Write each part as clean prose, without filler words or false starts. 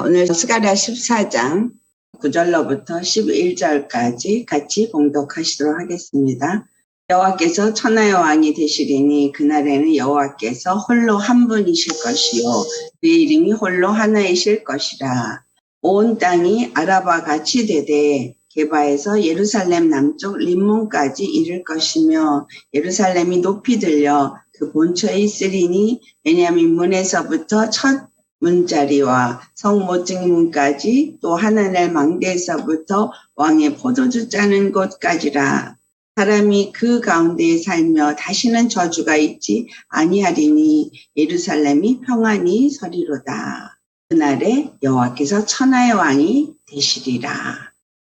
오늘 스가랴 14장 9절로부터 11절까지 같이 봉독하시도록 하겠습니다. 여호와께서 천하의 왕이 되시리니 그날에는 여호와께서 홀로 한 분이실 것이요 그의 이름이 홀로 하나이실 것이라. 온 땅이 아라바 같이 되되 게바에서 예루살렘 남쪽 림몬까지 이를 것이며 예루살렘이 높이 들려 그 본처에 있으리니 베냐민 문에서부터 첫 문자리와 성 모퉁이 문까지 또 하나넬 망대에서부터 왕의 포도주 짜는 곳까지라. 사람이 그 가운데에 살며 다시는 저주가 있지 아니하리니 예루살렘이 평안히 서리로다. 그날에 여호와께서 천하의 왕이 되시리라.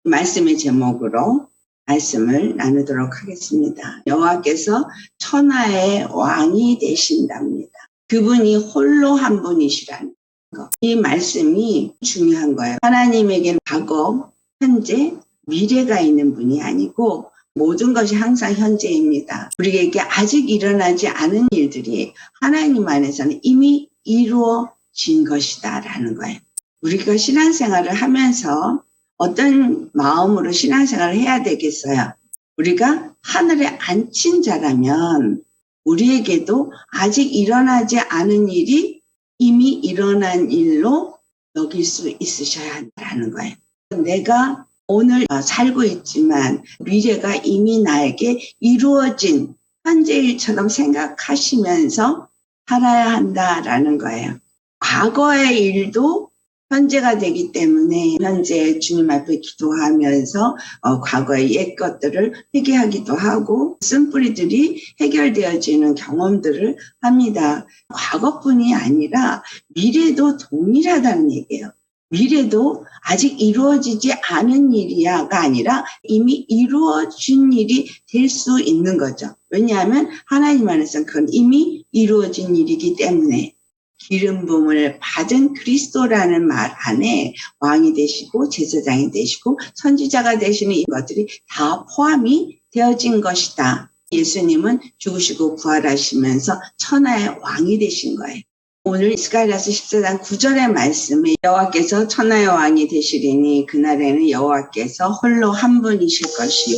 말씀의 제목으로 말씀을 나누도록 하겠습니다. 여호와께서 천하의 왕이 되신답니다. 그분이 홀로 한 분이시라는 것. 이 말씀이 중요한 거예요. 하나님에게는 과거, 현재, 미래가 있는 분이 아니고 모든 것이 항상 현재입니다. 우리에게 아직 일어나지 않은 일들이 하나님 안에서는 이미 이루어진 것이다 라는 거예요. 우리가 신앙생활을 하면서 어떤 마음으로 신앙생활을 해야 되겠어요? 우리가 하늘에 앉힌 자라면 우리에게도 아직 일어나지 않은 일이 이미 일어난 일로 여길 수 있으셔야 한다는 거예요. 내가 오늘 살고 있지만 미래가 이미 나에게 이루어진 현재 일처럼 생각하시면서 살아야 한다라는 거예요. 과거의 일도 현재가 되기 때문에 현재 주님 앞에 기도하면서 과거의 옛 것들을 회개하기도 하고 쓴뿌리들이 해결되어지는 경험들을 합니다. 과거뿐이 아니라 미래도 동일하다는 얘기예요. 미래도 아직 이루어지지 않은 일이야가 아니라 이미 이루어진 일이 될 수 있는 거죠. 왜냐하면 하나님 안에서는 그건 이미 이루어진 일이기 때문에 기름 부음을 받은 그리스도라는 말 안에 왕이 되시고 제사장이 되시고 선지자가 되시는 이 것들이 다 포함이 되어진 것이다. 예수님은 죽으시고 부활하시면서 천하의 왕이 되신 거예요. 오늘 스가랴서 14장 9절의 말씀에 여호와께서 천하의 왕이 되시리니 그날에는 여호와께서 홀로 한 분이실 것이요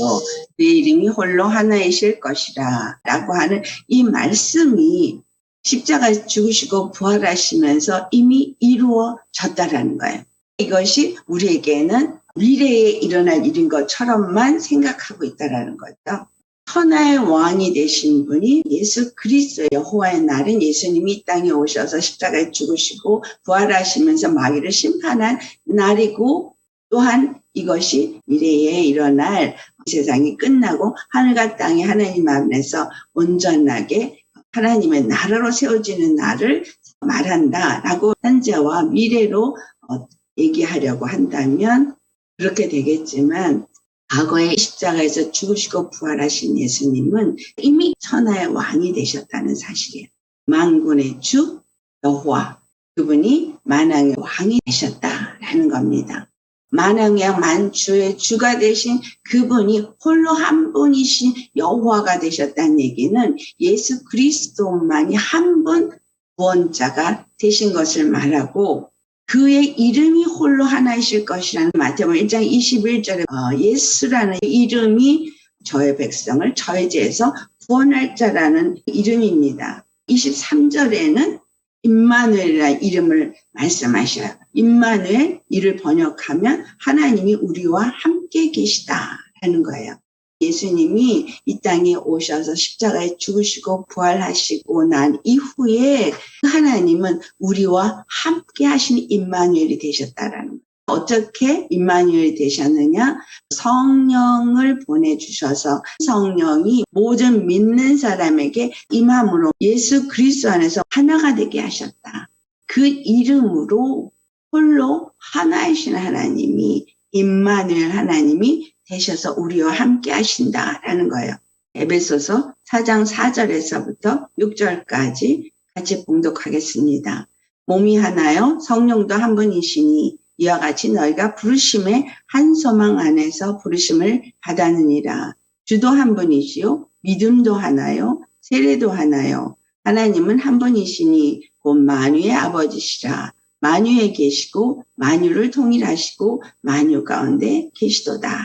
그의 이름이 홀로 하나이실 것이라 라고 하는 이 말씀이 십자가에 죽으시고 부활하시면서 이미 이루어졌다라는 거예요. 이것이 우리에게는 미래에 일어날 일인 것처럼만 생각하고 있다라는 거죠. 천하의 왕이 되신 분이 예수 그리스도의 여호와의 날은 예수님이 이 땅에 오셔서 십자가에 죽으시고 부활하시면서 마귀를 심판한 날이고 또한 이것이 미래에 일어날 세상이 끝나고 하늘과 땅이 하나님 안에서 온전하게 하나님의 나라로 세워지는 날을 말한다라고 현재와 미래로 얘기하려고 한다면 그렇게 되겠지만 과거에 십자가에서 죽으시고 부활하신 예수님은 이미 천하의 왕이 되셨다는 사실이에요. 만군의 주 여호와 그분이 만왕의 왕이 되셨다라는 겁니다. 만왕의 만주의 주가 되신 그분이 홀로 한 분이신 여호와가 되셨다는 얘기는 예수 그리스도만이 한 분 구원자가 되신 것을 말하고 그의 이름이 홀로 하나이실 것이라는 마태복음 1장 21절에 예수라는 이름이 저의 백성을 저의 죄에서 구원할 자라는 이름입니다. 23절에는 임마누엘이라는 이름을 말씀하셔요. 임마누엘 이를 번역하면 하나님이 우리와 함께 계시다라는 거예요. 예수님이 이 땅에 오셔서 십자가에 죽으시고 부활하시고 난 이후에 하나님은 우리와 함께 하시는 임마누엘이 되셨다라는 거예요. 어떻게 임마누엘이 되셨느냐? 성령을 보내주셔서 성령이 모든 믿는 사람에게 임함으로 예수 그리스도 안에서 하나가 되게 하셨다. 그 이름으로 홀로 하나이신 하나님이 임마누엘 하나님이 되셔서 우리와 함께 하신다라는 거예요. 에베소서 4장 4절에서부터 6절까지 같이 봉독하겠습니다. 몸이 하나요 성령도 한 분이시니 이와 같이 너희가 부르심의 한 소망 안에서 부르심을 받았느니라. 주도 한 분이시요 믿음도 하나요 세례도 하나요 하나님은 한 분이시니 곧 만유의 아버지시라. 만유에 계시고 만유를 통일하시고 만유 가운데 계시도다.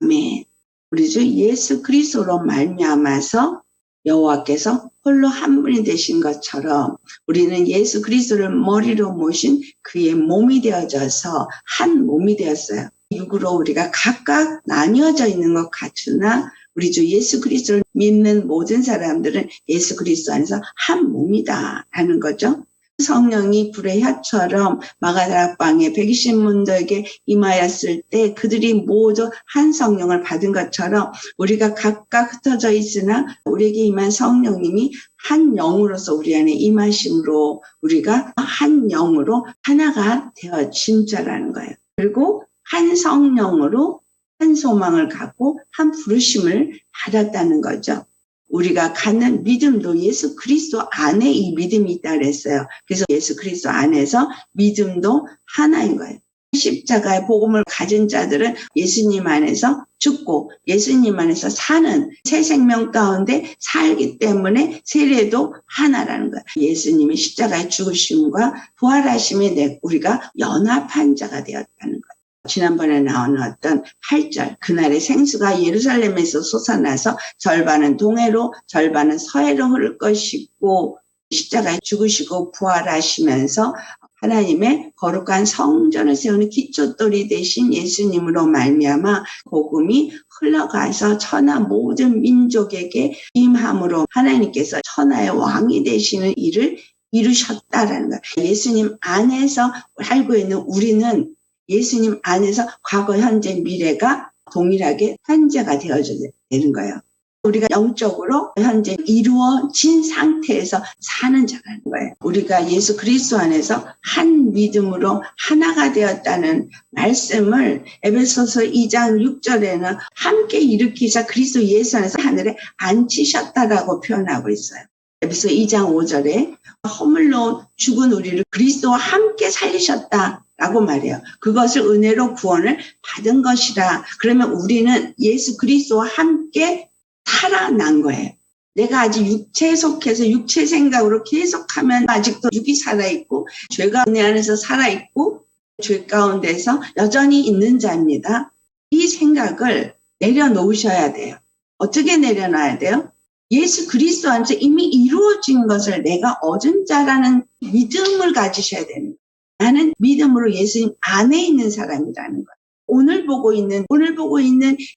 아멘. 우리 주 예수 그리스도로 말미암아서 여호와께서 홀로 한 분이 되신 것처럼 우리는 예수 그리스도를 머리로 모신 그의 몸이 되어져서 한 몸이 되었어요. 육으로 우리가 각각 나뉘어져 있는 것 같으나 우리 주 예수 그리스도를 믿는 모든 사람들은 예수 그리스도 안에서 한 몸이다 라는 거죠. 성령이 불의 혀처럼 마가다락방에 120문도에게 임하였을 때 그들이 모두 한 성령을 받은 것처럼 우리가 각각 흩어져 있으나 우리에게 임한 성령님이 한 영으로서 우리 안에 임하심으로 우리가 한 영으로 하나가 되어진 자라는 거예요. 그리고 한 성령으로 한 소망을 갖고 한 부르심을 받았다는 거죠. 우리가 갖는 믿음도 예수 그리스도 안에 이 믿음이 있다 그랬어요. 그래서 예수 그리스도 안에서 믿음도 하나인 거예요. 십자가의 복음을 가진 자들은 예수님 안에서 죽고 예수님 안에서 사는 새 생명 가운데 살기 때문에 세례도 하나라는 거예요. 예수님의 십자가의 죽으심과 부활하심에 우리가 연합한 자가 되었다는 거예요. 지난번에 나온 어떤 8절 그날의 생수가 예루살렘에서 솟아나서 절반은 동해로 절반은 서해로 흐를 것이고 십자가에 죽으시고 부활하시면서 하나님의 거룩한 성전을 세우는 기초돌이 되신 예수님으로 말미암아 복음이 흘러가서 천하 모든 민족에게 임함으로 하나님께서 천하의 왕이 되시는 일을 이루셨다라는 거예요. 예수님 안에서 알고 있는 우리는 예수님 안에서 과거, 현재, 미래가 동일하게 현재가 되어져야 되는 거예요. 우리가 영적으로 현재 이루어진 상태에서 사는 자라는 거예요. 우리가 예수 그리스도 안에서 한 믿음으로 하나가 되었다는 말씀을 에베소서 2장 6절에는 함께 일으키사 그리스도 예수 안에서 하늘에 앉히셨다라고 표현하고 있어요. 에베소 2장 5절에 허물로 죽은 우리를 그리스도와 함께 살리셨다. 라고 말해요. 그것을 은혜로 구원을 받은 것이라. 그러면 우리는 예수 그리스도와 함께 살아난 거예요. 내가 아직 육체에 속해서 육체 생각으로 계속하면 아직도 육이 살아있고 죄가 내 안에서 살아있고 죄 가운데서 여전히 있는 자입니다. 이 생각을 내려놓으셔야 돼요. 어떻게 내려놔야 돼요? 예수 그리스도 안에서 이미 이루어진 것을 내가 얻은 자라는 믿음을 가지셔야 되는 거예요. 나는 믿음으로 예수님 안에 있는 사람이라는 거예요. 오늘 보고 있는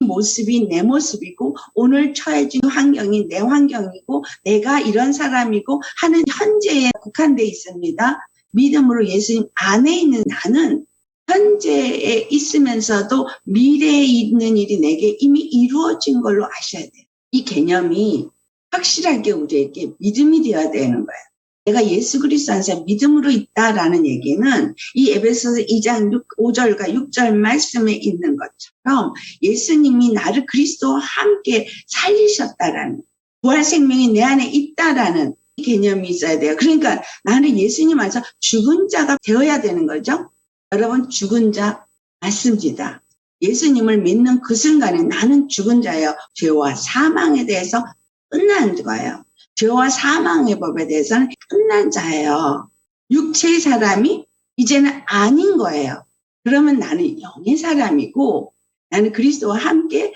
모습이 내 모습이고 오늘 처해진 환경이 내 환경이고 내가 이런 사람이고 하는 현재에 국한되어 있습니다. 믿음으로 예수님 안에 있는 나는 현재에 있으면서도 미래에 있는 일이 내게 이미 이루어진 걸로 아셔야 돼요. 이 개념이 확실하게 우리에게 믿음이 되어야 되는 거예요. 내가 예수 그리스도 안에서 믿음으로 있다라는 얘기는 이 에베소서 2장 5절과 6절 말씀에 있는 것처럼 예수님이 나를 그리스도와 함께 살리셨다라는 부활 생명이 내 안에 있다라는 개념이 있어야 돼요. 그러니까 나는 예수님 안에서 죽은 자가 되어야 되는 거죠. 여러분 죽은 자 맞습니다. 예수님을 믿는 그 순간에 나는 죽은 자예요. 죄와 사망에 대해서 끝난 거예요. 죄와 사망의 법에 대해서는 끝난 자예요. 육체의 사람이 이제는 아닌 거예요. 그러면 나는 영의 사람이고 나는 그리스도와 함께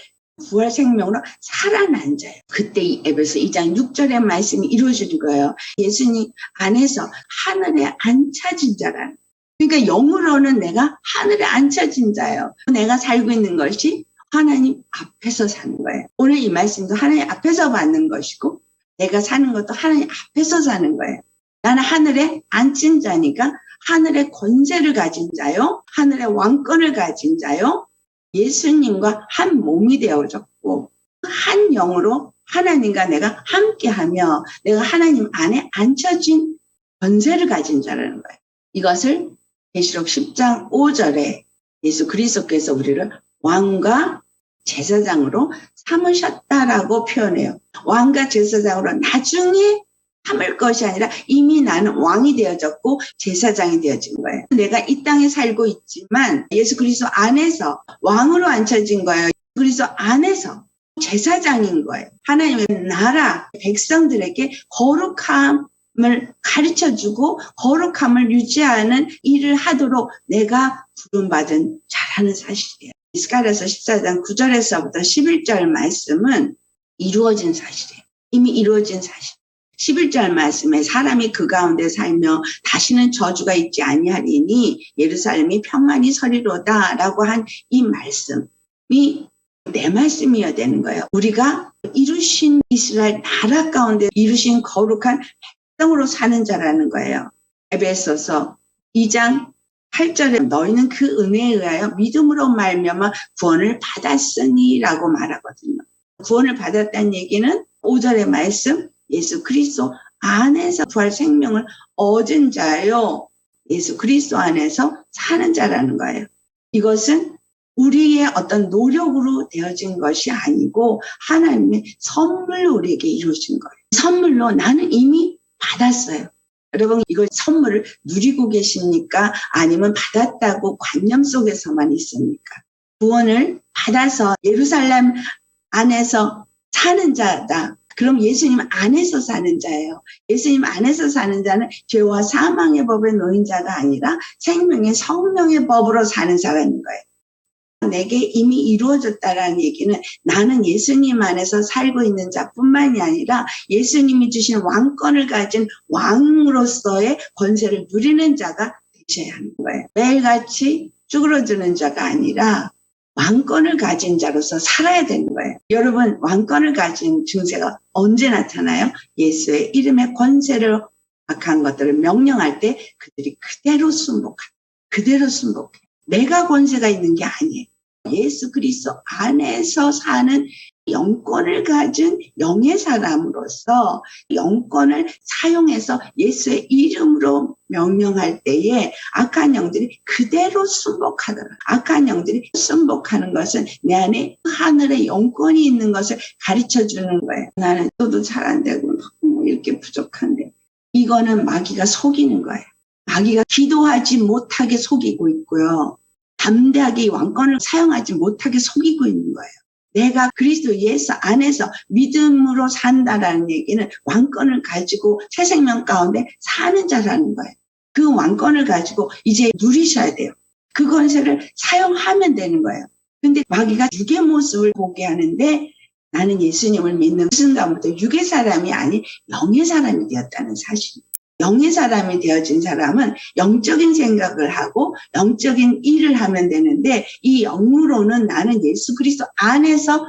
부활 생명으로 살아난 자예요. 그때 이 에베소 2장 6절의 말씀이 이루어지는 거예요. 예수님 안에서 하늘에 앉혀진 자라는. 그러니까 영으로는 내가 하늘에 앉혀진 자예요. 내가 살고 있는 것이 하나님 앞에서 사는 거예요. 오늘 이 말씀도 하나님 앞에서 받는 것이고 내가 사는 것도 하나님 앞에서 사는 거예요. 나는 하늘에 앉힌 자니까 하늘의 권세를 가진 자요. 하늘의 왕권을 가진 자요. 예수님과 한 몸이 되어졌고 한 영으로 하나님과 내가 함께하며 내가 하나님 안에 앉혀진 권세를 가진 자라는 거예요. 이것을 계시록 10장 5절에 예수 그리스도께서 우리를 왕과 제사장으로 삼으셨다라고 표현해요. 왕과 제사장으로 나중에 삼을 것이 아니라 이미 나는 왕이 되어졌고 제사장이 되어진 거예요. 내가 이 땅에 살고 있지만 예수 그리스도 안에서 왕으로 앉혀진 거예요. 그리스도 안에서 제사장인 거예요. 하나님의 나라 백성들에게 거룩함 가르쳐주고 거룩함을 유지하는 일을 하도록 내가 부름받은 자라는 사실이에요. 스가랴서 14장 9절에서부터 11절 말씀은 이루어진 사실이에요. 이미 이루어진 사실. 11절 말씀에 사람이 그 가운데 살며 다시는 저주가 있지 아니하리니 예루살렘이 평안히 서리로다 라고 한 이 말씀이 내 말씀이어야 되는 거예요. 우리가 이루신 이스라엘 나라 가운데 이루신 거룩한 백성으로 사는 자라는 거예요. 에베소서 2장 8절에 너희는 그 은혜에 의하여 믿음으로 말미암아 구원을 받았으니 라고 말하거든요. 구원을 받았다는 얘기는 5절의 말씀 예수 그리스도 안에서 부활 생명을 얻은 자요. 예수 그리스도 안에서 사는 자라는 거예요. 이것은 우리의 어떤 노력으로 되어진 것이 아니고 하나님의 선물로 우리에게 이루어진 거예요. 선물로 나는 이미 받았어요. 여러분 이거 선물을 누리고 계십니까? 아니면 받았다고 관념 속에서만 있습니까? 구원을 받아서 예루살렘 안에서 사는 자다. 그럼 예수님 안에서 사는 자예요. 예수님 안에서 사는 자는 죄와 사망의 법에 놓인 자가 아니라 생명의 성령의 법으로 사는 자라는 거예요. 내게 이미 이루어졌다라는 얘기는 나는 예수님 안에서 살고 있는 자뿐만이 아니라 예수님이 주신 왕권을 가진 왕으로서의 권세를 누리는 자가 되셔야 하는 거예요. 매일같이 쭈그러드는 자가 아니라 왕권을 가진 자로서 살아야 되는 거예요. 여러분 왕권을 가진 증세가 언제 나타나요? 예수의 이름의 권세를 악한 것들을 명령할 때 그들이 그대로 순복합니다. 그대로 순복해요. 내가 권세가 있는 게 아니에요. 예수 그리스도 안에서 사는 영권을 가진 영의 사람으로서 영권을 사용해서 예수의 이름으로 명령할 때에 악한 영들이 그대로 순복하더라. 악한 영들이 순복하는 것은 내 안에 하늘의 영권이 있는 것을 가르쳐주는 거예요. 나는 또도 잘 안 되고 이렇게 부족한데 이거는 마귀가 속이는 거예요. 마귀가 기도하지 못하게 속이고 있고요. 담대하게 왕권을 사용하지 못하게 속이고 있는 거예요. 내가 그리스도 예수 안에서 믿음으로 산다라는 얘기는 왕권을 가지고 새 생명 가운데 사는 자라는 거예요. 그 왕권을 가지고 이제 누리셔야 돼요. 그 권세를 사용하면 되는 거예요. 근데 마귀가 육의 모습을 보게 하는데 나는 예수님을 믿는 그 순간부터 육의 사람이 아닌 영의 사람이 되었다는 사실입니다. 영의 사람이 되어진 사람은 영적인 생각을 하고 영적인 일을 하면 되는데 이 영으로는 나는 예수 그리스도 안에서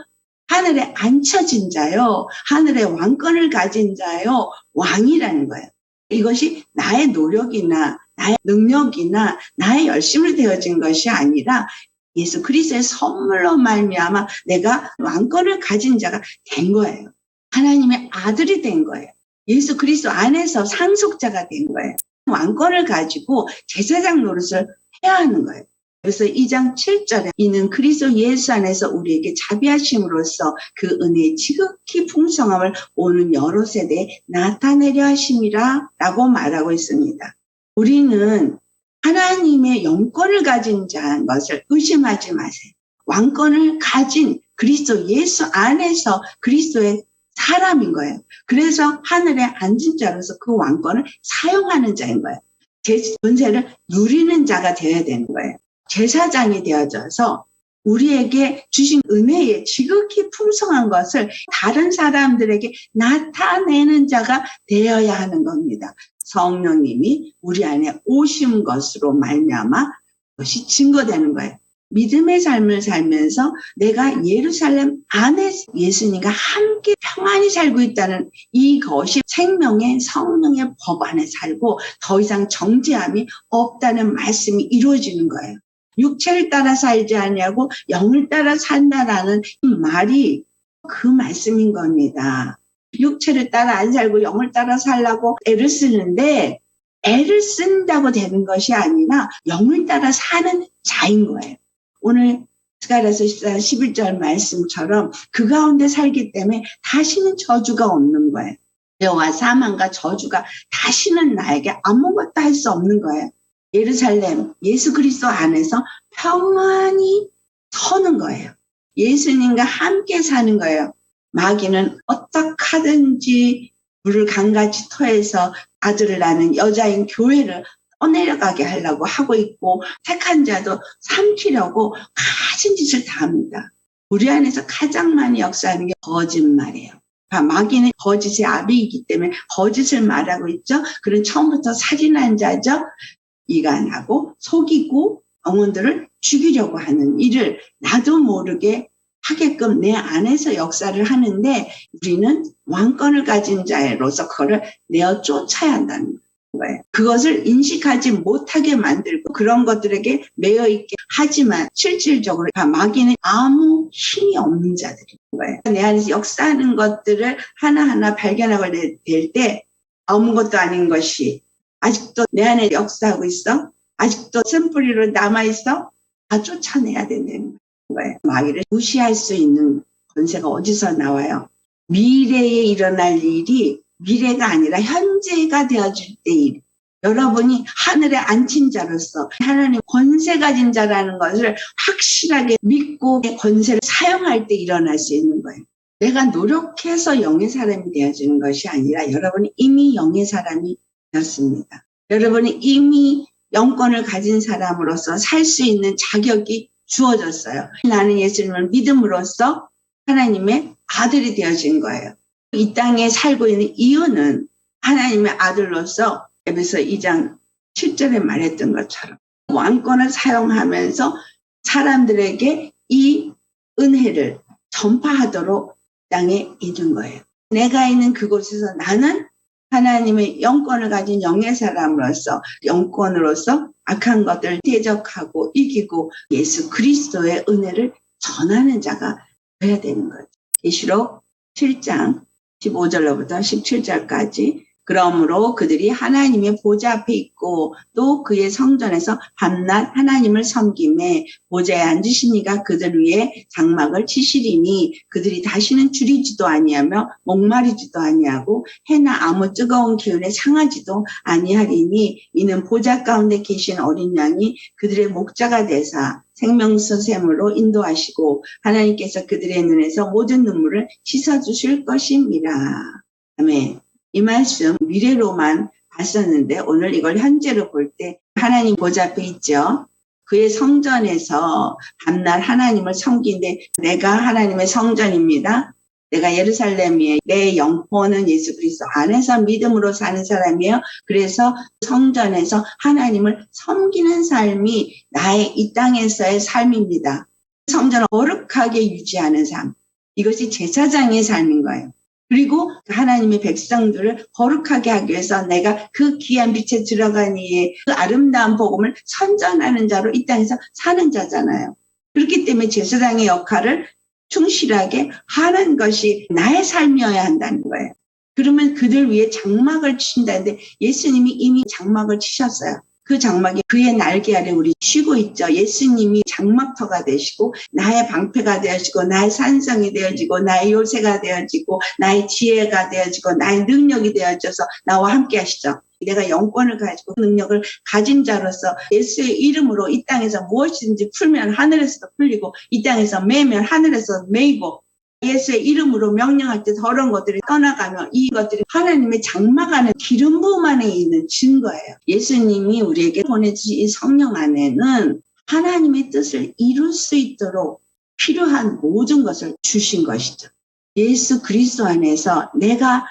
하늘에 앉혀진 자요. 하늘의 왕권을 가진 자요. 왕이라는 거예요. 이것이 나의 노력이나 나의 능력이나 나의 열심으로 되어진 것이 아니라 예수 그리스도의 선물로 말미암아 내가 왕권을 가진 자가 된 거예요. 하나님의 아들이 된 거예요. 예수 그리스도 안에서 상속자가 된 거예요. 왕권을 가지고 제사장 노릇을 해야 하는 거예요. 그래서 2장 7절에 이는 그리스도 예수 안에서 우리에게 자비하심으로써 그 은혜의 지극히 풍성함을 오는 여러 세대에 나타내려 하심이라 라고 말하고 있습니다. 우리는 하나님의 영권을 가진 자인 것을 의심하지 마세요. 왕권을 가진 그리스도 예수 안에서 그리스도의 사람인 거예요. 그래서 하늘에 앉은 자로서 그 왕권을 사용하는 자인 거예요. 제 권세를 누리는 자가 되어야 되는 거예요. 제사장이 되어져서 우리에게 주신 은혜의 지극히 풍성한 것을 다른 사람들에게 나타내는 자가 되어야 하는 겁니다. 성령님이 우리 안에 오신 것으로 말미암아 그것이 증거되는 거예요. 믿음의 삶을 살면서 내가 예루살렘 안에 예수님과 함께 평안히 살고 있다는 이것이 생명의 성령의 법 안에 살고 더 이상 정죄함이 없다는 말씀이 이루어지는 거예요. 육체를 따라 살지 않냐고 영을 따라 산다라는 이 말이 그 말씀인 겁니다. 육체를 따라 안 살고 영을 따라 살라고 애를 쓰는데 애를 쓴다고 되는 것이 아니라 영을 따라 사는 자인 거예요. 오늘 스가랴서 14장 11절 말씀처럼 그 가운데 살기 때문에 다시는 저주가 없는 거예요. 죄와 사망과 저주가 다시는 나에게 아무것도 할 수 없는 거예요. 예루살렘, 예수 그리스도 안에서 평안히 서는 거예요. 예수님과 함께 사는 거예요. 마귀는 어떻게든지 물을 강같이 토해서 아들을 낳는 여자인 교회를 떠내려가게 하려고 하고 있고, 택한 자도 삼키려고 가진 짓을 다 합니다. 우리 안에서 가장 많이 역사하는 게 거짓말이에요. 마귀는 거짓의 아비이기 때문에 거짓을 말하고 있죠. 그런 처음부터 살인한 자죠. 이간하고 속이고 영혼들을 죽이려고 하는 일을 나도 모르게 하게끔 내 안에서 역사를 하는데, 우리는 왕권을 가진 자로서 그거를 내어 쫓아야 한다는 거예요. 그것을 인식하지 못하게 만들고 그런 것들에게 매여 있게 하지만, 실질적으로 마귀는 아무 힘이 없는 자들인 거예요. 내 안에서 역사하는 것들을 하나하나 발견하게 될 때, 아무것도 아닌 것이 아직도 내 안에 역사하고 있어? 아직도 쓴뿌리로 남아있어? 다 쫓아내야 된다는 거예요. 마귀를 무시할 수 있는 권세가 어디서 나와요? 미래에 일어날 일이 미래가 아니라 현재가 되어줄 때 일. 여러분이 하늘에 앉힌 자로서 하나님 권세 가진 자라는 것을 확실하게 믿고 권세를 사용할 때 일어날 수 있는 거예요. 내가 노력해서 영의 사람이 되어주는 것이 아니라 여러분이 이미 영의 사람이 되었습니다. 여러분이 이미 영권을 가진 사람으로서 살 수 있는 자격이 주어졌어요. 나는 예수님을 믿음으로써 하나님의 아들이 되어진 거예요. 이 땅에 살고 있는 이유는 하나님의 아들로서 에베소 2장 7절에 말했던 것처럼 왕권을 사용하면서 사람들에게 이 은혜를 전파하도록 땅에 있는 거예요. 내가 있는 그곳에서 나는 하나님의 영권을 가진 영의 사람으로서, 영권으로서 악한 것들을 대적하고 이기고 예수 그리스도의 은혜를 전하는 자가 되어야 되는 거죠. 계시록 7장 15절로부터 17절까지. 그러므로 그들이 하나님의 보좌 앞에 있고 또 그의 성전에서 밤낮 하나님을 섬기매 보좌에 앉으신 이가 그들 위에 장막을 치시리니 그들이 다시는 줄이지도 아니하며 목마르지도 아니하고 해나 아무 뜨거운 기운에 상하지도 아니하리니 이는 보좌 가운데 계신 어린 양이 그들의 목자가 되사 생명수 샘으로 인도하시고 하나님께서 그들의 눈에서 모든 눈물을 씻어주실 것입니다. 아멘. 이 말씀 미래로만 봤었는데 오늘 이걸 현재로 볼 때 하나님 보좌 앞에 있죠. 그의 성전에서 밤낮 하나님을 섬기는데 내가 하나님의 성전입니다. 내가 예루살렘이에요. 내 영혼은 예수 그리스도 안에서 믿음으로 사는 사람이에요. 그래서 성전에서 하나님을 섬기는 삶이 나의 이 땅에서의 삶입니다. 성전을 거룩하게 유지하는 삶. 이것이 제사장의 삶인 거예요. 그리고 하나님의 백성들을 거룩하게 하기 위해서 내가 그 귀한 빛에 들어가니 그 아름다운 복음을 선전하는 자로 이 땅에서 사는 자잖아요. 그렇기 때문에 제사장의 역할을 충실하게 하는 것이 나의 삶이어야 한다는 거예요. 그러면 그들 위해 장막을 치신다는데 예수님이 이미 장막을 치셨어요. 그 장막이 그의 날개 아래 우리 쉬고 있죠. 예수님이 장막터가 되시고 나의 방패가 되어지고 나의 산성이 되어지고 나의 요새가 되어지고 나의 지혜가 되어지고 나의 능력이 되어져서 나와 함께 하시죠. 내가 영권을 가지고 능력을 가진 자로서 예수의 이름으로 이 땅에서 무엇이든지 풀면 하늘에서도 풀리고 이 땅에서 매면 하늘에서 매이고 예수의 이름으로 명령할 때 더러운 것들이 떠나가며 이것들이 하나님의 장막 안에 기름 부음 안에 있는 증거예요. 예수님이 우리에게 보내주신 이 성령 안에는 하나님의 뜻을 이룰 수 있도록 필요한 모든 것을 주신 것이죠. 예수 그리스도 안에서 내가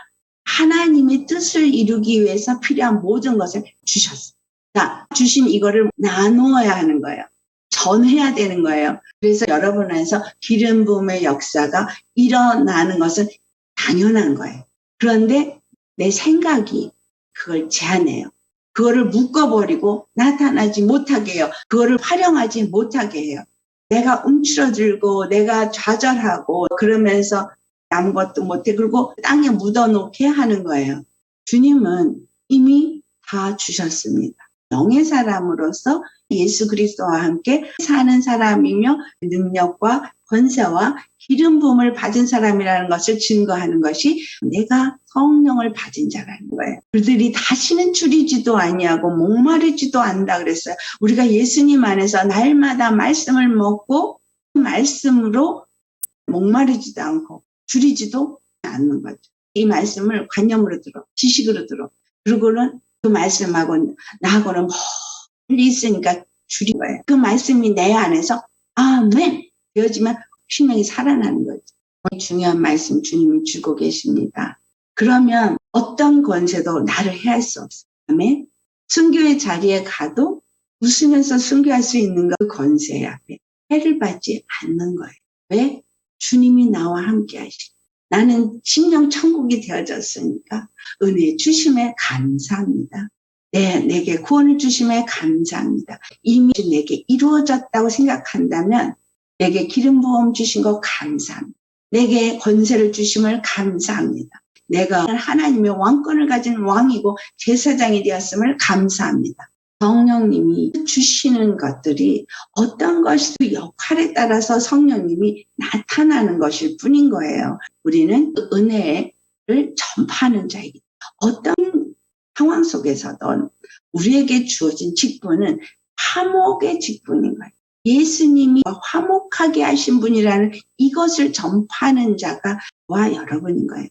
하나님의 뜻을 이루기 위해서 필요한 모든 것을 주셨어요. 자, 주신 이거를 나누어야 하는 거예요. 전해야 되는 거예요. 그래서 여러분 안에서 기름 부음의 역사가 일어나는 것은 당연한 거예요. 그런데 내 생각이 그걸 제한해요. 그거를 묶어버리고 나타나지 못하게 해요. 그거를 활용하지 못하게 해요. 내가 움츠러들고 내가 좌절하고 그러면서 아무것도 못해. 그리고 땅에 묻어놓게 하는 거예요. 주님은 이미 다 주셨습니다. 영의 사람으로서 예수 그리스도와 함께 사는 사람이며 능력과 권세와 기름 부음을 받은 사람이라는 것을 증거하는 것이 내가 성령을 받은 자라는 거예요. 그들이 다시는 줄이지도 아니하고 목마르지도 않다 그랬어요. 우리가 예수님 안에서 날마다 말씀을 먹고 말씀으로 목마르지도 않고 줄이지도 않는 거죠. 이 말씀을 관념으로 들어, 지식으로 들어. 그리고는 그 말씀하고 나하고는 멀리 있으니까 줄인 거예요. 그 말씀이 내 안에서 아멘 되어지면 생명이 살아나는 거죠. 중요한 말씀 주님이 주고 계십니다. 그러면 어떤 권세도 나를 해할 수 없어요. 아멘. 순교의 자리에 가도 웃으면서 순교할 수 있는 그 권세 앞에 해를 받지 않는 거예요. 왜? 주님이 나와 함께 하시고 나는 심령 천국이 되어졌으니까 은혜 주심에 감사합니다. 내게 구원을 주심에 감사합니다. 이미 내게 이루어졌다고 생각한다면 내게 기름 부음 주신 거 감사합니다. 내게 권세를 주심을 감사합니다. 내가 하나님의 왕권을 가진 왕이고 제사장이 되었음을 감사합니다. 성령님이 주시는 것들이 어떤 것이 역할에 따라서 성령님이 나타나는 것일 뿐인 거예요. 우리는 은혜를 전파하는 자이기 때문에 어떤 상황 속에서든 우리에게 주어진 직분은 화목의 직분인 거예요. 예수님이 화목하게 하신 분이라는 이것을 전파하는 자가 저와 여러분인 거예요.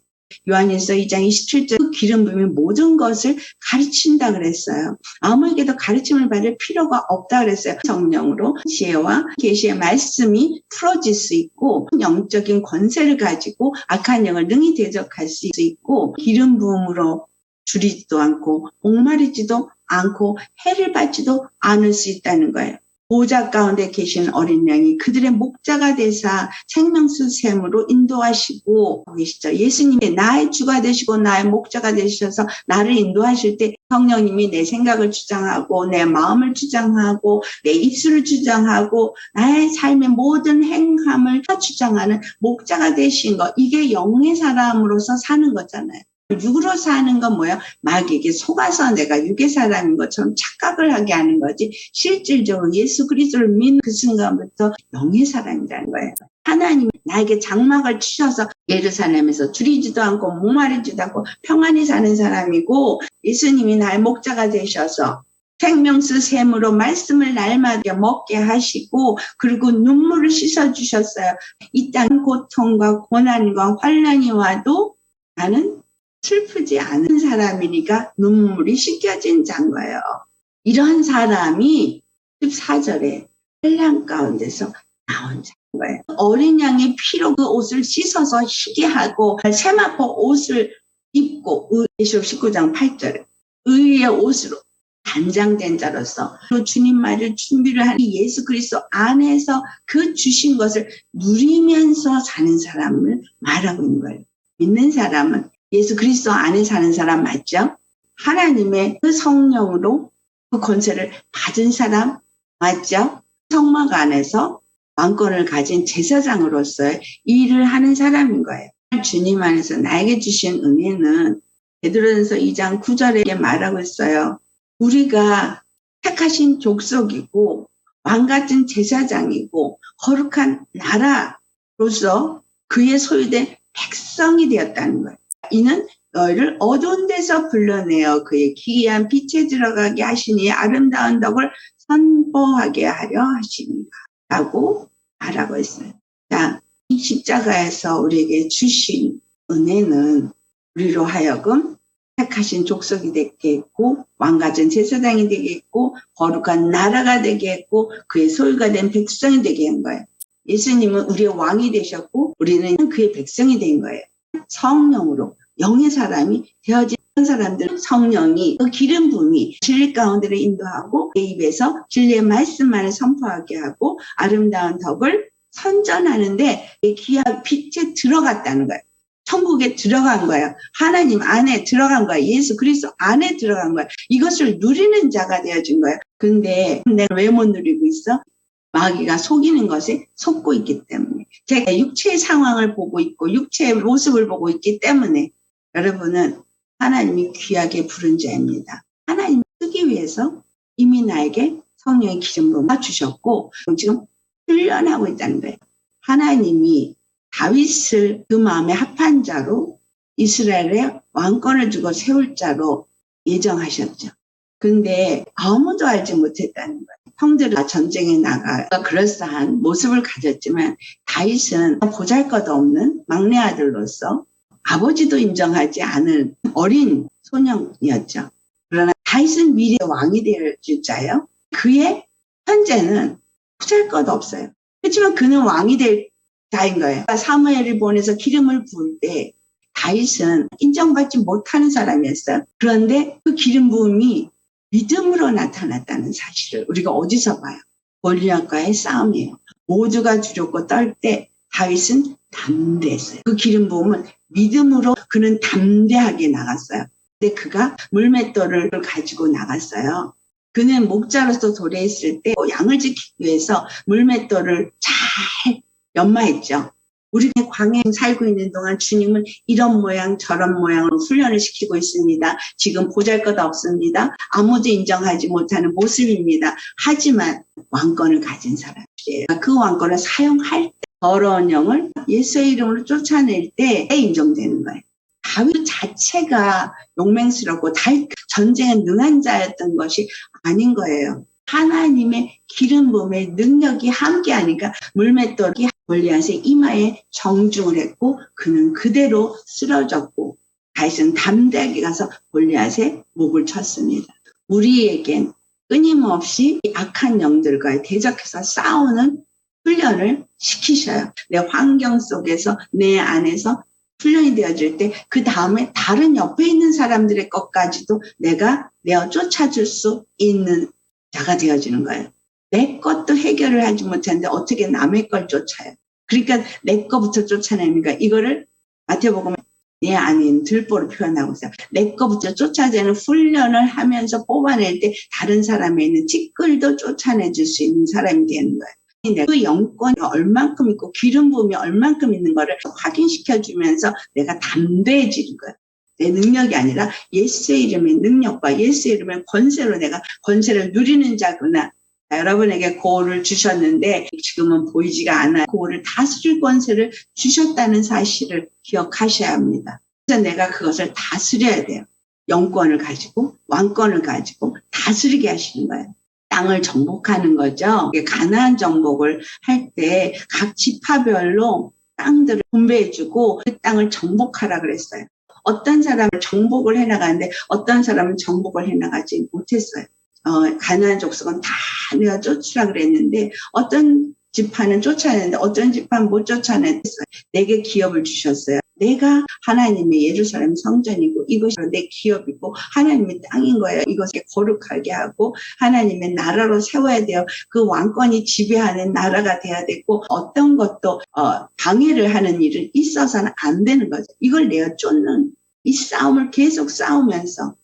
요한일서 2장 27절 그 기름 부음이 모든 것을 가르친다 그랬어요. 아무에게도 가르침을 받을 필요가 없다 그랬어요. 성령으로 지혜와 계시의 말씀이 풀어질 수 있고 영적인 권세를 가지고 악한 영을 능히 대적할 수 있고 기름 부음으로 줄이지도 않고 목마르지도 않고 해를 받지도 않을 수 있다는 거예요. 보좌 가운데 계신 어린 양이 그들의 목자가 되사 생명수 샘으로 인도하시고 계시죠. 예수님이 나의 주가 되시고 나의 목자가 되셔서 나를 인도하실 때 성령님이 내 생각을 주장하고 내 마음을 주장하고 내 입술을 주장하고 나의 삶의 모든 행함을 다 주장하는 목자가 되신 거, 이게 영의 사람으로서 사는 거잖아요. 육으로 사는 건 뭐예요? 마귀에게 속아서 내가 육의 사람인 것처럼 착각을 하게 하는 거지, 실질적으로 예수 그리스도를 믿는 그 순간부터 영의 사람이라는 거예요. 하나님이 나에게 장막을 치셔서 예루살렘에서 줄이지도 않고 목마르지도 않고 평안히 사는 사람이고, 예수님이 나의 목자가 되셔서 생명수 샘으로 말씀을 날마다 먹게 하시고, 그리고 눈물을 씻어주셨어요. 이 땅 고통과 고난과 환난이 와도 나는 슬프지 않은 사람이니까 눈물이 씻겨진 자인 거예요. 이런 사람이 14절에 환난 가운데서 나온 자인 거예요. 어린 양의 피로 그 옷을 씻어서 희게 하고 세마포 옷을 입고, 에스겔 19장 8절에 의의 옷으로 단장된 자로서 주님 말을 준비를 한 예수 그리스도 안에서 그 주신 것을 누리면서 사는 사람을 말하고 있는 거예요. 믿는 사람은 예수 그리스도 안에 사는 사람 맞죠? 하나님의 그 성령으로 그 권세를 받은 사람 맞죠? 성막 안에서 왕권을 가진 제사장으로서의 일을 하는 사람인 거예요. 주님 안에서 나에게 주신 은혜는 베드로전서 2장 9절에 말하고 있어요. 우리가 택하신 족속이고 왕같은 제사장이고 거룩한 나라로서 그의 소유된 백성이 되었다는 거예요. 이는 너희를 어두운 데서 불러내어 그의 기이한 빛에 들어가게 하시니 아름다운 덕을 선포하게 하려 하십니다. 라고 말하고 있어요. 자, 이 십자가에서 우리에게 주신 은혜는 우리로 하여금 택하신 족속이 되게 했고 왕같은 제사장이 되게 했고 거룩한 나라가 되게 했고 그의 소유가 된 백성이 되게 한 거예요. 예수님은 우리의 왕이 되셨고 우리는 그의 백성이 된 거예요. 성령으로 영의 사람이 되어진 사람들은 성령이 그 기름 부음이 진리 가운데를 인도하고 내 입에서 진리의 말씀만을 선포하게 하고 아름다운 덕을 선전하는데 귀한 빛에 들어갔다는 거예요. 천국에 들어간 거예요. 하나님 안에 들어간 거예요. 예수 그리스도 안에 들어간 거예요. 이것을 누리는 자가 되어진 거예요. 근데 내가 왜 못 누리고 있어? 마귀가 속이는 것에 속고 있기 때문에, 제가 육체의 상황을 보고 있고 육체의 모습을 보고 있기 때문에 여러분은 하나님이 귀하게 부른 자입니다. 하나님을 쓰기 위해서 이미 나에게 성령의 기름 부음을 주셨고 지금 훈련하고 있다는 거예요. 하나님이 다윗을 그 마음에 합한 자로 이스라엘의 왕권을 주고 세울 자로 예정하셨죠. 근데 아무도 알지 못했다는 거예요. 형들은 전쟁에 나가 그럴싸한 모습을 가졌지만 다윗은 보잘것없는 막내 아들로서 아버지도 인정하지 않은 어린 소년이었죠. 그러나 다윗은 미래 왕이 될 자예요. 그의 현재는 보잘것없어요. 그렇지만 그는 왕이 될 자인 거예요. 사무엘을 보내서 기름을 부을 때 다윗은 인정받지 못하는 사람이었어요. 그런데 그 기름 부음이 믿음으로 나타났다는 사실을 우리가 어디서 봐요? 골리앗과의 싸움이에요. 모두가 두렵고 떨 때 다윗은 담대했어요. 그 기름 부음은 믿음으로 그는 담대하게 나갔어요. 근데 그가 물맷돌을 가지고 나갔어요. 그는 목자로서 도래했을 때 양을 지키기 위해서 물맷돌을 잘 연마했죠. 우리가 광야에 살고 있는 동안 주님은 이런 모양 저런 모양으로 훈련을 시키고 있습니다. 지금 보잘것없습니다. 아무도 인정하지 못하는 모습입니다. 하지만 왕권을 가진 사람이에요. 그 왕권을 사용할 때 더러운 영을 예수의 이름으로 쫓아낼 때 인정되는 거예요. 다윗 자체가 용맹스럽고 다윗 전쟁에 능한 자였던 것이 아닌 거예요. 하나님의 기름 부음의 능력이 함께하니까 물맷돌이 골리앗의 이마에 정중을 했고 그는 그대로 쓰러졌고 다윗은 담대하게 가서 골리앗의 목을 쳤습니다. 우리에겐 끊임없이 악한 영들과 대적해서 싸우는 훈련을 시키셔요. 내 환경 속에서 내 안에서 훈련이 되어질 때 그 다음에 다른 옆에 있는 사람들의 것까지도 내가 내어 쫓아줄 수 있는 자가 되어지는 거예요. 내 것도 해결을 하지 못하는데 어떻게 남의 걸 쫓아요. 그러니까 내 것부터 쫓아내니까 이거를 마태복음 내 안에 있는 들보로 표현하고 있어요. 내 것부터 쫓아내는 훈련을 하면서 뽑아낼 때 다른 사람에 있는 찌끌도 쫓아내줄 수 있는 사람이 되는 거예요. 그 영권이 얼만큼 있고 기름 부음이 얼만큼 있는 거를 확인시켜주면서 내가 담대해지는 거예요. 내 능력이 아니라 예수의 이름의 능력과 예수의 이름의 권세로 내가 권세를 누리는 자구나. 여러분에게 고을을 주셨는데 지금은 보이지가 않아요. 고을을 다스릴 권세를 주셨다는 사실을 기억하셔야 합니다. 그래서 내가 그것을 다스려야 돼요. 영권을 가지고 왕권을 가지고 다스리게 하시는 거예요. 땅을 정복하는 거죠. 가나안 정복을 할 때 각 지파별로 땅들을 분배해주고 그 땅을 정복하라 그랬어요. 어떤 사람을 정복을 해나가는데 어떤 사람은 정복을 해나가지 못했어요. 가나안 족속은 다 내가 쫓으라 그랬는데 어떤 지파는 쫓아냈는데 어떤 지파는 못 쫓아냈어요. 내게 기업을 주셨어요. 내가 하나님의 예루살렘 성전이고 이것이 내 기업이고 하나님의 땅인 거예요. 이것을 거룩하게 하고 하나님의 나라로 세워야 돼요. 그 왕권이 지배하는 나라가 돼야 되고 어떤 것도 방해를 하는 일은 있어서는 안 되는 거죠. 이걸 내가 쫓는 이 싸움을 계속 싸우면서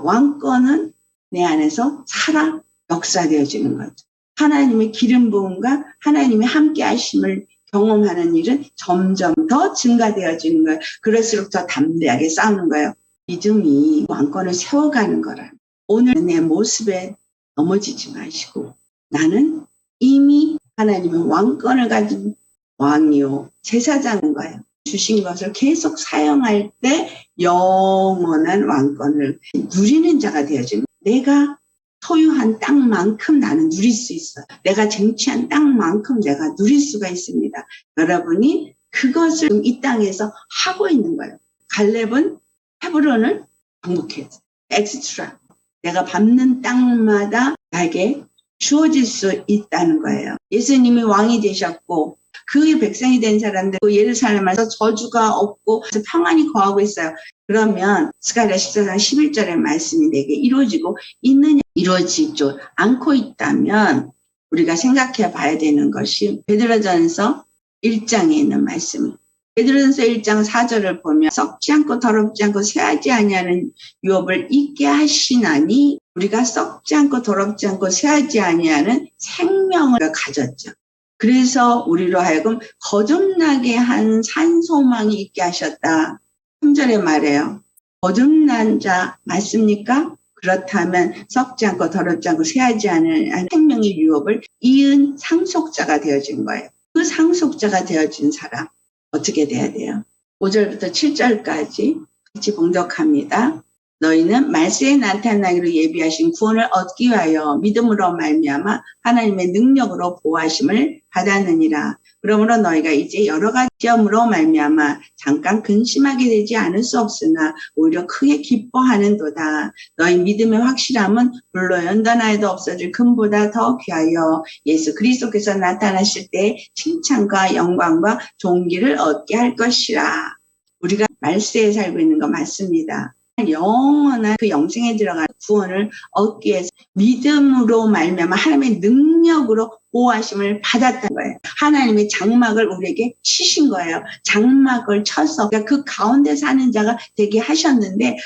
왕권은 내 안에서 살아 역사되어지는 거죠. 하나님의 기름 부음과 하나님의 함께 하심을 경험하는 일은 점점 더 증가되어지는 거예요. 그럴수록 더 담대하게 싸우는 거예요. 믿음이 왕권을 세워가는 거라. 오늘 내 모습에 넘어지지 마시고 나는 이미 하나님의 왕권을 가진 왕이요 제사장인 거예요. 주신 것을 계속 사용할 때 영원한 왕권을 누리는 자가 되어지는 거예요. 내가 소유한 땅만큼 나는 누릴 수 있어요. 내가 쟁취한 땅만큼 내가 누릴 수가 있습니다. 여러분이 그것을 이 땅에서 하고 있는 거예요. 갈렙은 헤브론을 정복했어요. 엑스트라. 내가 밟는 땅마다 나에게 주어질 수 있다는 거예요. 예수님이 왕이 되셨고 그 백성이 된 사람들 예루살렘에서 저주가 없고 평안이 거하고 있어요. 그러면 스가랴 14장 11절의 말씀이 내게 이루어지고 있느냐 이루어지지 않고 있다면 우리가 생각해 봐야 되는 것이 베드로전서 1장에 있는 말씀입니다. 베드로전서 1장 4절을 보면 썩지 않고 더럽지 않고 쇠하지 아니하는 유업을 잊게 하시나니 우리가 썩지 않고 더럽지 않고 쇠하지 아니하는 생명을 가졌죠. 그래서 우리로 하여금 거듭나게 한 산소망이 있게 하셨다. 3절에 말해요. 거듭난 자 맞습니까? 그렇다면 썩지 않고 더럽지 않고 쇠하지 않은 생명의 유업을 이은 상속자가 되어진 거예요. 그 상속자가 되어진 사람 어떻게 돼야 돼요? 5절부터 7절까지 같이 봉독합니다. 너희는 말세에 나타나기로 예비하신 구원을 얻기 위하여 믿음으로 말미암아 하나님의 능력으로 보호하심을 받았느니라. 그러므로 너희가 이제 여러 가지 시험으로 말미암아 잠깐 근심하게 되지 않을 수 없으나 오히려 크게 기뻐하는도다. 너희 믿음의 확실함은 불로 연단하여도 없어질 금보다 더 귀하여 예수 그리스도께서 나타나실 때 칭찬과 영광과 존귀를 얻게 할 것이라. 우리가 말세에 살고 있는 거 맞습니다. 영원한 그 영생에 들어간 구원을 얻기 위해서 믿음으로 말미암아 하나님의 능력으로 보호하심을 받았다는 거예요. 하나님의 장막을 우리에게 치신 거예요. 장막을 쳐서 그 가운데 사는 자가 되게 하셨는데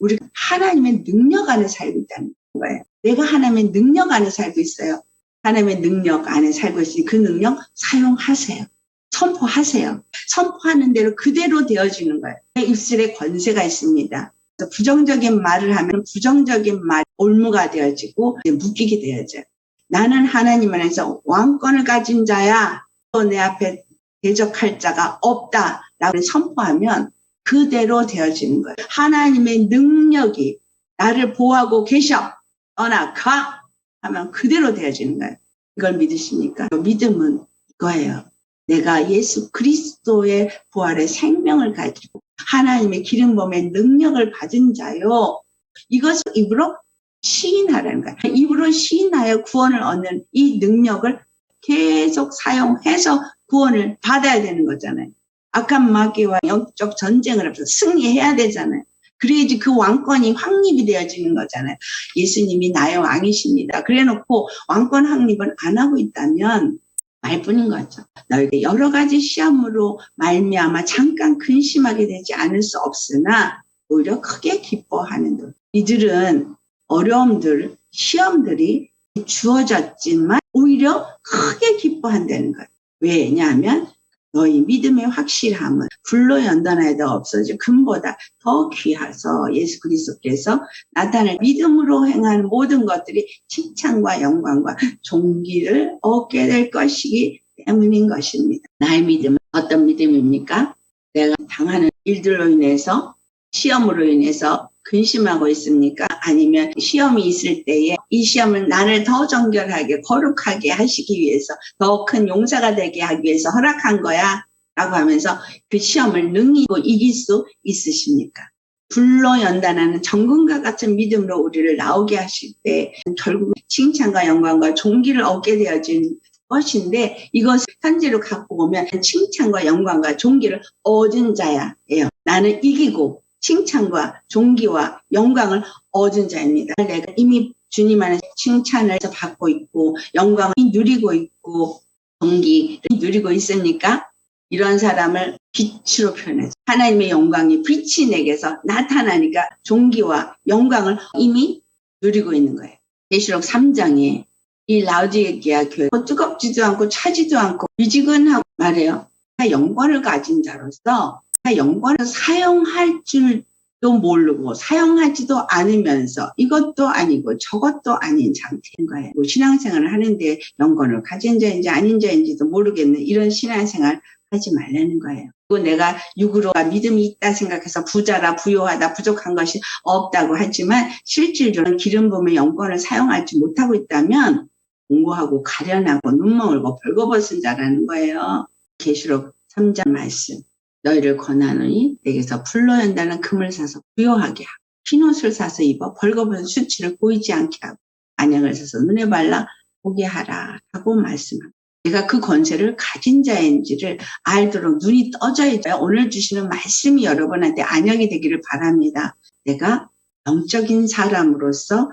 우리가 하나님의 능력 안에 살고 있다는 거예요. 내가 하나님의 능력 안에 살고 있어요. 하나님의 능력 안에 살고 있으니 그 능력 사용하세요. 선포하세요. 선포하는 대로 그대로 되어지는 거예요. 입술에 권세가 있습니다. 부정적인 말을 하면 부정적인 말 올무가 되어지고 묶이게 되어져요. 나는 하나님 안에서 왕권을 가진 자야. 또 내 앞에 대적할 자가 없다라고 선포하면 그대로 되어지는 거예요. 하나님의 능력이 나를 보호하고 계셔. 떠나가 하면 그대로 되어지는 거예요. 이걸 믿으십니까? 믿음은 이거예요. 내가 예수 그리스도의 부활의 생명을 가지고 하나님의 기름 부음의 능력을 받은 자요. 이것을 입으로 시인하라는 거예요. 입으로 시인하여 구원을 얻는 이 능력을 계속 사용해서 구원을 받아야 되는 거잖아요. 악한 마귀와 영적 전쟁을 하면서 승리해야 되잖아요. 그래야지 그 왕권이 확립이 되어지는 거잖아요. 예수님이 나의 왕이십니다. 그래놓고 왕권 확립을 안 하고 있다면 말뿐인 거죠. 너희가 여러 가지 시험으로 말미암아 잠깐 근심하게 되지 않을 수 없으나 오히려 크게 기뻐하는 것. 이들은 어려움들, 시험들이 주어졌지만 오히려 크게 기뻐한다는 거예요. 왜냐하면 너희 믿음의 확실함은 불로 연단하여도 없어질 금보다 더 귀하서 예수 그리스도께서 나타낼 믿음으로 행하는 모든 것들이 칭찬과 영광과 존귀를 얻게 될 것이기 때문인 것입니다. 나의 믿음은 어떤 믿음입니까? 내가 당하는 일들로 인해서 시험으로 인해서 근심하고 있습니까? 아니면 시험이 있을 때에 이 시험을 나를 더 정결하게 거룩하게 하시기 위해서 더 큰 용사가 되게 하기 위해서 허락한 거야 라고 하면서 그 시험을 능히 이길 수 있으십니까? 불로 연단하는 정금과 같은 믿음으로 우리를 나오게 하실 때 결국 칭찬과 영광과 존귀를 얻게 되어진 것인데 이것을 현재로 갖고 오면 칭찬과 영광과 존귀를 얻은 자야예요. 나는 이기고 칭찬과 존귀와 영광을 얻은 자입니다. 내가 이미 주님 안에서 칭찬을 받고 있고 영광을 누리고 있고 존귀를 누리고 있으니까 이런 사람을 빛으로 표현해서 하나님의 영광이 빛이 내게서 나타나니까 존귀와 영광을 이미 누리고 있는 거예요. 계시록 3장에 이 라우디게아 교회 뜨겁지도 않고 차지도 않고 미지근하고 말해요. 영광을 가진 자로서 영광을 사용할 줄도 모르고 사용하지도 않으면서 이것도 아니고 저것도 아닌 상태인 거예요. 신앙생활을 하는데 영광을 가진 자인지 아닌 자인지도 모르겠는 이런 신앙생활 하지 말라는 거예요. 그리고 내가 육으로 믿음이 있다 생각해서 부자라 부요하다 부족한 것이 없다고 하지만 실질적으로 기름 부음의 영광을 사용하지 못하고 있다면 공고하고 가련하고 눈멍울고 벌거벗은 자라는 거예요. 계시록 3장 말씀. 너희를 권하노니 내게서 불로 연다는 금을 사서 부요하게 하고 흰옷을 사서 입어 벌거벗은 수치를 보이지 않게 하고 안약을 사서 눈에 발라 보게 하라 하고 말씀합니다. 내가 그 권세를 가진 자인지를 알도록 눈이 떠져야 돼요. 오늘 주시는 말씀이 여러분한테 안약이 되기를 바랍니다. 내가 영적인 사람으로서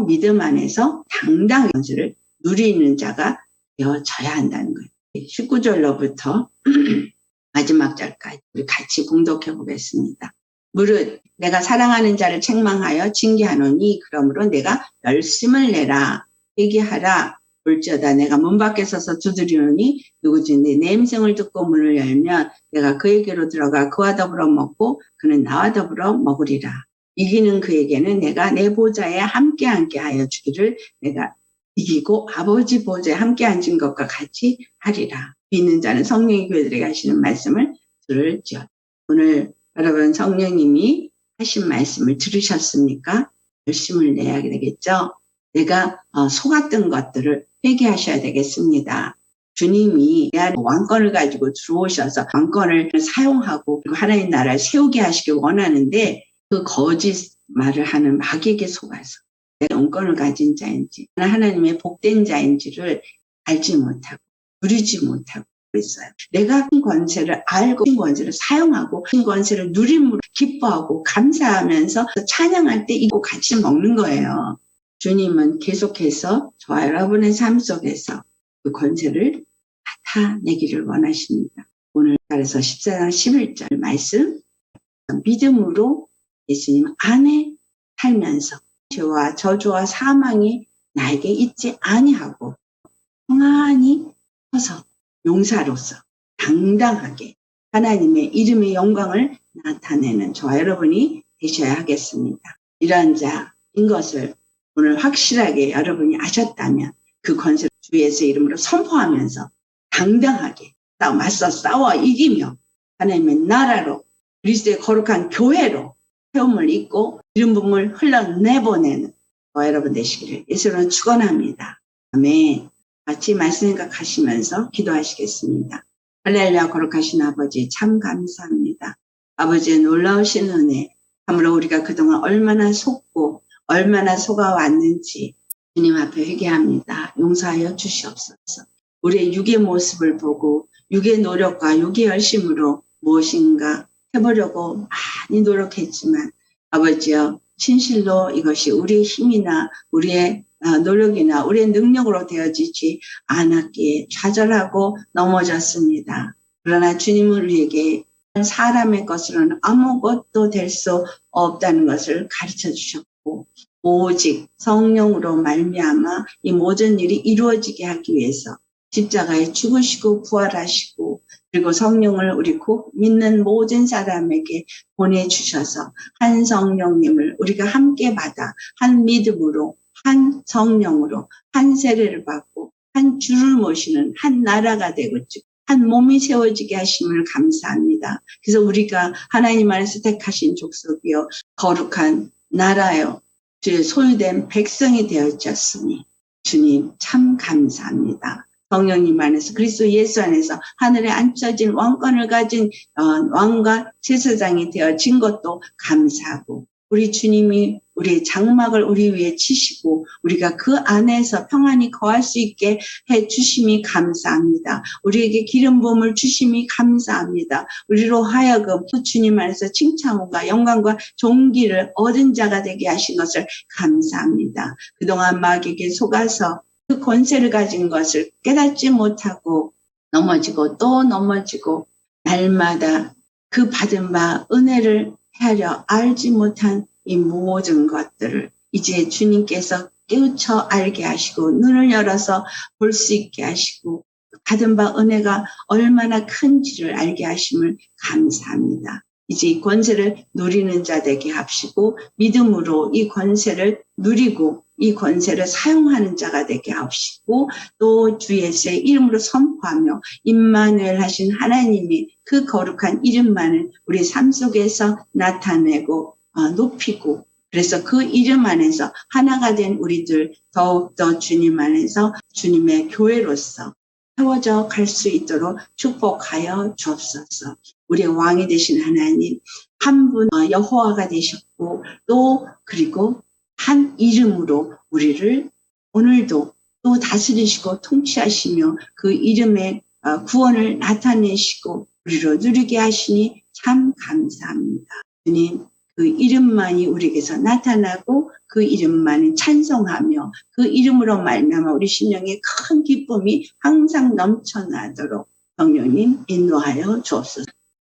믿음 안에서 당당한 권세를 누리는 자가 되어져야 한다는 거예요. 19절로부터 마지막 절까지 우리 같이 공독해 보겠습니다. 무릇 내가 사랑하는 자를 책망하여 징계하노니 그러므로 내가 열심을 내라 얘기하라. 볼지어다 내가 문 밖에 서서 두드리노니 누구든지 내 음성을 듣고 문을 열면 내가 그에게로 들어가 그와 더불어 먹고 그는 나와 더불어 먹으리라. 이기는 그에게는 내가 내 보좌에 함께 하여 주기를 내가 이기고 아버지 보좌에 함께 앉은 것과 같이 하리라. 믿는 자는 성령이 그들에게 하시는 말씀을 들을지어다. 오늘 여러분 성령님이 하신 말씀을 들으셨습니까? 결심을 내야 되겠죠? 내가 속았던 것들을 회개하셔야 되겠습니다. 주님이 내 안에 왕권을 가지고 들어오셔서 왕권을 사용하고 그리고 하나님 나라를 세우게 하시길 원하는데 그 거짓 말을 하는 마귀에게 속아서 내가 왕권을 가진 자인지 하나님의 복된 자인지를 알지 못하고 누리지 못하고 있어요. 내가 신 권세를 알고 신 권세를 사용하고 신 권세를 누림으로 기뻐하고 감사하면서 찬양할 때 이거 같이 먹는 거예요. 주님은 계속해서 저와 여러분의 삶 속에서 그 권세를 나타내기를 원하십니다. 오늘 따라서 14장 11절 말씀 믿음으로 예수님 안에 살면서 죄와 저주와 사망이 나에게 있지 아니하고 평안히 서서 용사로서 당당하게 하나님의 이름의 영광을 나타내는 저와 여러분이 되셔야 하겠습니다. 이러한 자인 것을 오늘 확실하게 여러분이 아셨다면 그 권세를 주 예수의 이름으로 선포하면서 당당하게 맞서 싸워 이기며 하나님의 나라로 그리스도의 거룩한 교회로 세움을 입고 이름 부음을 흘러내보내는 저와 여러분 되시기를 예수로 축원합니다. 아멘. 같이 말씀 생각하시면서 기도하시겠습니다. 할렐루야. 거룩하신 아버지 참 감사합니다. 아버지의 놀라우신 은혜 참으로 우리가 그동안 얼마나 속고 얼마나 속아왔는지 주님 앞에 회개합니다. 용서하여 주시옵소서. 우리의 육의 모습을 보고 육의 노력과 육의 열심으로 무엇인가 해보려고 많이 노력했지만 아버지여 진실로 이것이 우리의 힘이나 우리의 노력이나 우리의 능력으로 되어지지 않았기에 좌절하고 넘어졌습니다. 그러나 주님은 우리에게 사람의 것으로는 아무것도 될 수 없다는 것을 가르쳐 주셨고 오직 성령으로 말미암아 이 모든 일이 이루어지게 하기 위해서 십자가에 죽으시고 부활하시고 그리고 성령을 우리 곧 믿는 모든 사람에게 보내주셔서 한 성령님을 우리가 함께 받아 한 믿음으로 한 성령으로 한 세례를 받고 한 주를 모시는 한 나라가 되고 한 몸이 세워지게 하심을 감사합니다. 그래서 우리가 하나님 안에서 택하신 족속이요 거룩한 나라요 주의 소유된 백성이 되어졌으니 주님 참 감사합니다. 성령님 안에서 그리스도 예수 안에서 하늘에 앉혀진 왕권을 가진 왕과 제사장이 되어진 것도 감사하고 우리 주님이 우리의 장막을 우리 위에 치시고 우리가 그 안에서 평안히 거할 수 있게 해주심이 감사합니다. 우리에게 기름 부음을 주심이 감사합니다. 우리로 하여금 주님 안에서 칭찬과 영광과 존귀를 얻은 자가 되게 하신 것을 감사합니다. 그동안 마귀에게 속아서 그 권세를 가진 것을 깨닫지 못하고 넘어지고 또 넘어지고 날마다 그 받은 바 은혜를 헤아려 알지 못한 이 모든 것들을 이제 주님께서 깨우쳐 알게 하시고 눈을 열어서 볼 수 있게 하시고 받은 바 은혜가 얼마나 큰지를 알게 하심을 감사합니다. 이제 이 권세를 누리는 자 되게 하시고 믿음으로 이 권세를 누리고 이 권세를 사용하는 자가 되게 하시고 또 주 예수의 이름으로 선포하며 임마누엘 하신 하나님이 그 거룩한 이름만을 우리 삶 속에서 나타내고 높이고 그래서 그 이름 안에서 하나가 된 우리들 더욱더 주님 안에서 주님의 교회로서 세워져 갈 수 있도록 축복하여 주옵소서. 우리의 왕이 되신 하나님 한 분 여호와가 되셨고 또 그리고 한 이름으로 우리를 오늘도 또 다스리시고 통치하시며 그 이름의 구원을 나타내시고 우리로 누리게 하시니 참 감사합니다. 주님 그 이름만이 우리에게서 나타나고 그 이름만을 찬송하며 그 이름으로 말미암아 우리 심령에 큰 기쁨이 항상 넘쳐나도록 성령님 인도하여 주옵소서.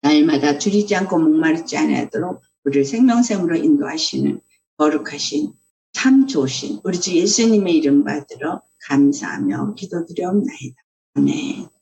날마다 줄이지 않고 목마르지 않도록 우리를 생명샘으로 인도하시는 거룩하신 참 좋으신 우리 주 예수님의 이름 받들어 감사하며 기도드려옵나이다. 아멘.